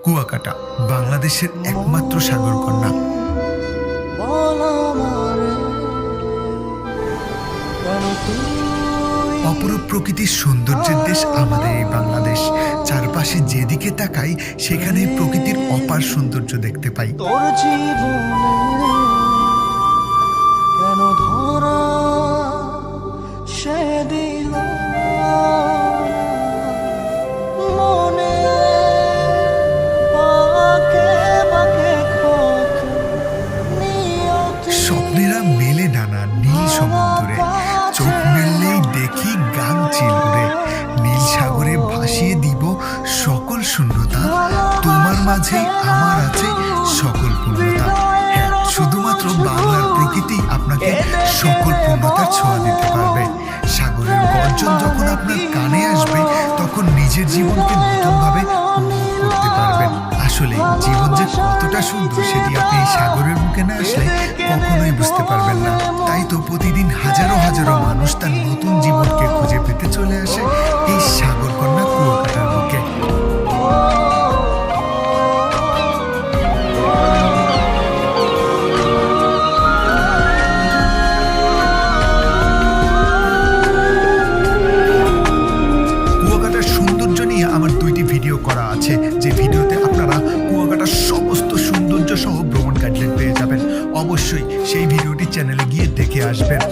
কুয়াকাটা বাংলাদেশের একমাত্র সাগরকন্যা। অপরূপ প্রকৃতির সৌন্দর্যের দেশ আমাদের এই বাংলাদেশ। চারপাশে যেদিকে তাকাই সেখানে প্রকৃতির অপার সৌন্দর্য দেখতে পাই। তোর জীবনে কেন ধরা সে দিল মনে বাঁকে বাঁকে কত নিয়ত স্বপ্নেরা মেলে ডানা নীল সমুদ্রে, চোখ মেললেই দেখি গান চিলুরে। নীল সাগরে ভাসিয়ে দিব সকল শূন্যতা, তোমার মাঝেই আমার আছে সকল পূর্ণতা। হ্যাঁ, শুধুমাত্র বাংলার প্রকৃতি আপনাকে সকল পূর্ণতার ছোঁয়া দিতে পারবে। সাগরের গর্জন যখন আপনার কানে আসবে তখন নিজের জীবনকে নতুনভাবে উপভোগ করতে পারবেন। আসলে জীবন যে কতটা সুন্দর সেটি আপনি এই সাগরের মুখে না আসলে কখনোই বুঝতে পারবেন না। তাই তো প্রতিদিন হাজারো হাজারো মানুষ তার